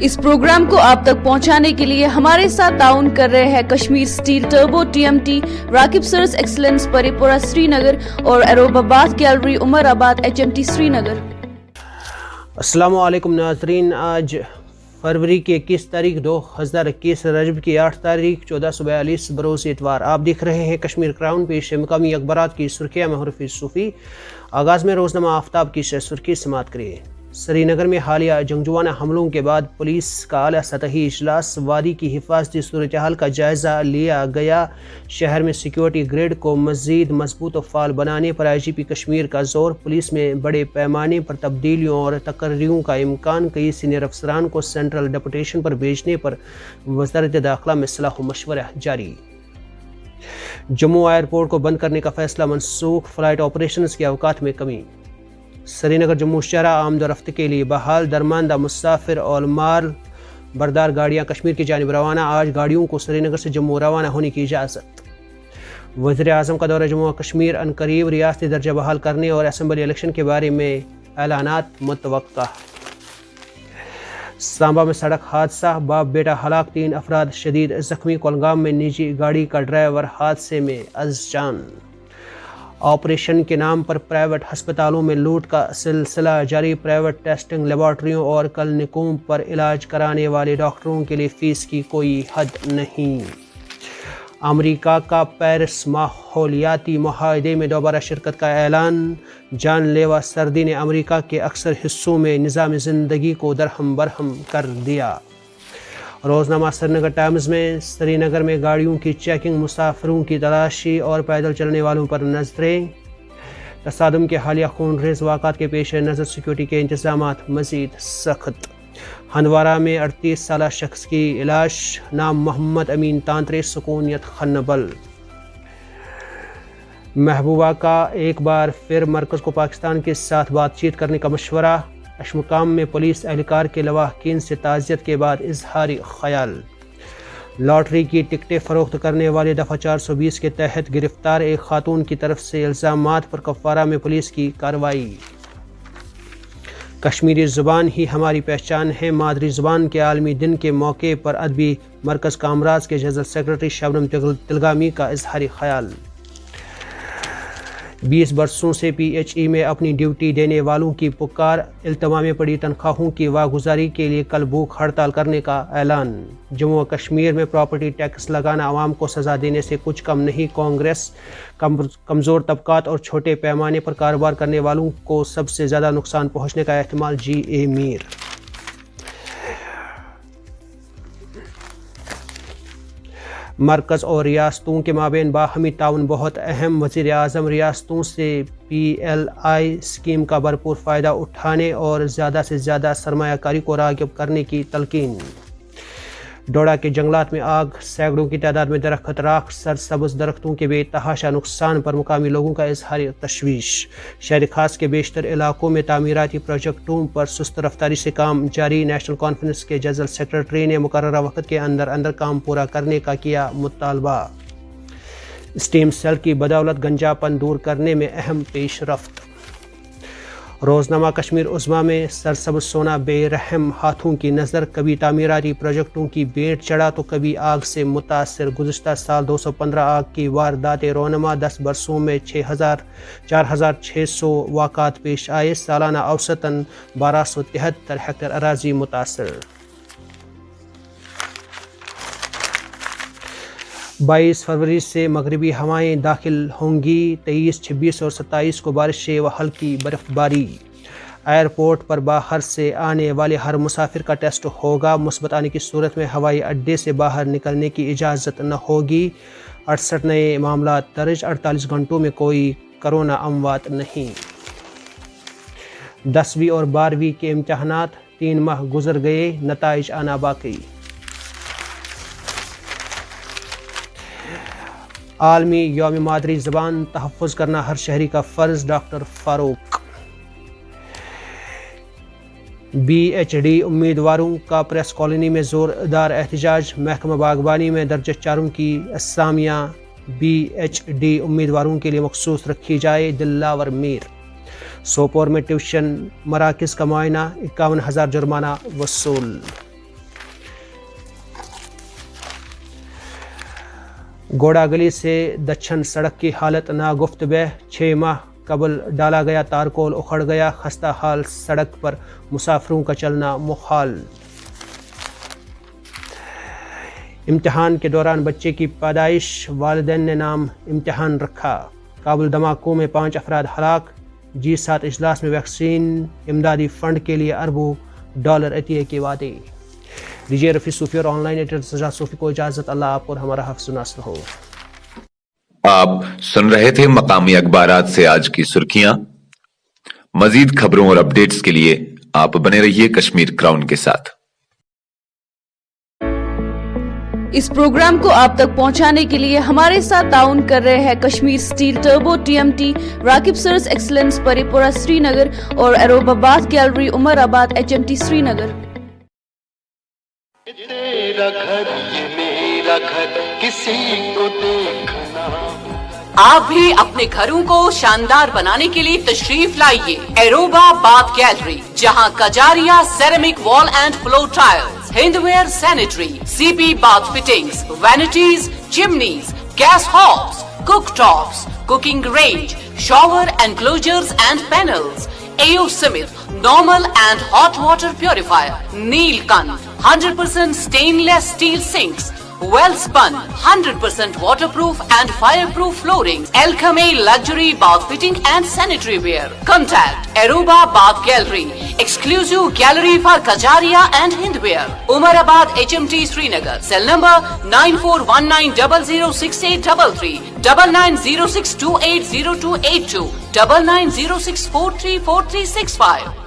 اس programme کو آپ تک پہنچانے کے لیے ہمارے ساتھ تعاون کر رہے ہیں کشمیر سٹیل ٹربو TMT، راکب سرس ایکسلنس پری پورہ سری نگر اور ایروب آباد گیلری عمر آباد HMT سری نگر۔ السلام علیکم ناظرین، آج فروری کی 21 تاریخ 2021 رجب کی 8 تاریخ 1442 بروز اتوار۔ آپ دیکھ رہے ہیں کشمیر کراؤن، پیش مقامی اخبارات کی سرخیاں میں حروف صوفی۔ آغاز میں روزنامہ آفتاب کی سرخی سماعت کریے۔ سری نگر میں حالیہ جنگجوانہ حملوں کے بعد پولیس کا اعلیٰ سطحی اجلاس، وادی کی حفاظتی صورتحال کا جائزہ لیا گیا۔ شہر میں سیکیورٹی گریڈ کو مزید مضبوط و فعال بنانے پر IGP کشمیر کا زور۔ پولیس میں بڑے پیمانے پر تبدیلیوں اور تقرریوں کا امکان، کئی سینئر افسران کو سینٹرل ڈپوٹیشن پر بھیجنے پر وزارت داخلہ میں صلاح و مشورہ جاری۔ جموں ایئرپورٹ کو بند کرنے کا فیصلہ منسوخ، فلائٹ آپریشنز کے اوقات میں کمی۔ سری نگر جموں شاہراہ آمد و رفت کے لیے بحال، درماندہ مسافر اور مال بردار گاڑیاں کشمیر کی جانب روانہ۔ آج گاڑیوں کو سری نگر سے جموں روانہ ہونے کی اجازت۔ وزیر اعظم کا دورہ جموں و کشمیر عنقریب، ریاستی درجہ بحال کرنے اور اسمبلی الیکشن کے بارے میں اعلانات متوقع۔ سانبہ میں سڑک حادثہ، باپ بیٹا ہلاک، 3 افراد شدید زخمی۔ کولگام میں نجی گاڑی کا ڈرائیور حادثے میں از جان۔ آپریشن کے نام پر پرائیویٹ ہسپتالوں میں لوٹ کا سلسلہ جاری، پرائیویٹ ٹیسٹنگ لیبارٹریوں اور کلینکوں پر علاج کرانے والے ڈاکٹروں کے لیے فیس کی کوئی حد نہیں۔ امریکہ کا پیرس ماحولیاتی معاہدے میں دوبارہ شرکت کا اعلان، جان لیوا سردی نے امریکہ کے اکثر حصوں میں نظام زندگی کو درہم برہم کر دیا۔ روزنامہ سری نگر ٹائمز میں سری نگر میں گاڑیوں کی چیکنگ، مسافروں کی تلاشی اور پیدل چلنے والوں پر نظریں۔ تصادم کے حالیہ خون ریز واقعات کے پیش نظر سیکیورٹی کے انتظامات مزید سخت۔ ہندوارہ میں 38 سالہ شخص کی لاش، نام محمد امین تانترے، سکونیت خنبل۔ محبوبہ کا ایک بار پھر مرکز کو پاکستان کے ساتھ بات چیت کرنے کا مشورہ۔ اشمقام میں پولیس اہلکار کے لواحقین سے تعزیت کے بعد اظہار خیال۔ لاٹری کی ٹکٹیں فروخت کرنے والے دفعہ 420 کے تحت گرفتار، ایک خاتون کی طرف سے الزامات پر کپوارہ میں پولیس کی کارروائی۔ کشمیری زبان ہی ہماری پہچان ہے، مادری زبان کے عالمی دن کے موقع پر ادبی مرکز کامراز کے جنرل سیکرٹری شبنم تلگامی کا اظہار خیال۔ 20 برسوں سے PHE میں اپنی ڈیوٹی دینے والوں کی پکار، التوا میں پڑی تنخواہوں کی واگزاری کے لیے کل بھوک ہڑتال کرنے کا اعلان۔ جموں و کشمیر میں پراپرٹی ٹیکس لگانا عوام کو سزا دینے سے کچھ کم نہیں، کانگریس کمزور طبقات اور چھوٹے پیمانے پر کاروبار کرنے والوں کو سب سے زیادہ نقصان پہنچنے کا احتمال، GA میر۔ مرکز اور ریاستوں کے مابین باہمی تعاون بہت اہم، وزیر اعظم ریاستوں سے PLI اسکیم کا بھرپور فائدہ اٹھانے اور زیادہ سے زیادہ سرمایہ کاری کو راغب کرنے کی تلقین۔ ڈوڈا کے جنگلات میں آگ، سینکڑوں کی تعداد میں درخت راکھ، سرسبز درختوں کے بے تحاشا نقصان پر مقامی لوگوں کا اظہار تشویش۔ شہر خاص کے بیشتر علاقوں میں تعمیراتی پروجیکٹوں پر سست رفتاری سے کام جاری، نیشنل کانفرنس کے جنرل سیکرٹری نے مقررہ وقت کے اندر کام پورا کرنے کا کیا مطالبہ۔ اسٹیم سیل کی بدولت گنجا پن دور کرنے میں اہم پیش رفت۔ روزنامہ کشمیر عظمیٰ میں سرسبز سونا بے رحم ہاتھوں کی نظر، کبھی تعمیراتی پروجیکٹوں کی بھیٹ چڑھا تو کبھی آگ سے متاثر۔ گزشتہ سال 215 آگ کی واردات رونما، 10 برسوں میں 4600 واقعات پیش آئے، سالانہ اوسطاً 1273 ہیکٹر اراضی متاثر۔ 22 فروری سے مغربی ہوائیں داخل ہوں گی، 23، 26 اور 27 کو بارشیں و ہلکی برف باری۔ ایئرپورٹ پر باہر سے آنے والے ہر مسافر کا ٹیسٹ ہوگا، مثبت آنے کی صورت میں ہوائی اڈے سے باہر نکلنے کی اجازت نہ ہوگی۔ 68 نئے معاملات درج، 48 گھنٹوں میں کوئی کرونا اموات نہیں۔ 10ویں اور 12ویں کے امتحانات، 3 ماہ گزر گئے، نتائج آنا باقی۔ عالمی یوم مادری زبان تحفظ کرنا ہر شہری کا فرض، ڈاکٹر فاروق۔ BHD امیدواروں کا پریس کالونی میں زوردار احتجاج، محکمہ باغبانی میں درجہ 4 کی اسامیاں BHD امیدواروں کے لیے مخصوص رکھی جائے، دلاور میر۔ سوپور میں ٹیوشن مراکز کا معائنہ، 51,000 جرمانہ وصول۔ گوڑا گلی سے دچھن سڑک کی حالت ناگفت بہ، 6 ماہ قبل ڈالا گیا تارکول اکھڑ گیا، خستہ حال سڑک پر مسافروں کا چلنا محال۔ امتحان کے دوران بچے کی پیدائش، والدین نے نام امتحان رکھا۔ کابل دھماکوں میں 5 افراد ہلاک۔ G7 اجلاس میں ویکسین امدادی فنڈ کے لیے اربوں ڈالر عطیے کے وعدے۔ دیجیے رفیع صوفی اور آن لائن ایڈیٹر سجاد صوفی کو اجازت۔ اللہ آپ اور ہمارا حفظ و نصر ہو۔ آپ سن رہے تھے مقامی اخبارات سے آج کی سرخیاں۔ مزید خبروں اور اپڈیٹس کے لیے آپ بنے رہیے کشمیر کراؤن کے ساتھ۔ اس پروگرام کو آپ تک پہنچانے کے لیے ہمارے ساتھ تعاون کر رہے ہیں کشمیر سٹیل ٹربو TMT، راکب سرس ایکسلنس پری پورہ سری نگر اور ایروب آباد گیلری عمر آباد HMT سری نگر۔ تیرا گھر یہ میرا گھر کسی کو دیکھنا۔ آپ بھی اپنے گھروں کو شاندار بنانے کے لیے تشریف لائیے ایروبا باتھ گیلری، جہاں Kajaria ceramic wall and floor tiles, Hindware sanitary, CP bath fittings, vanities, chimneys, gas hobs, cook tops, cooking range, shower enclosures and panels, AO Smith normal and hot water purifier، Neelkant 100% stainless steel sinks، well spun 100% waterproof and fireproof flooring، Alchemy luxury bath fitting and sanitary ware۔ Contact Aruba Bath Gallery, exclusive gallery for Kajaria and Hindware, Umarabad HMT Srinagar। Cell number 9419006833, 9906280282, 9906434365۔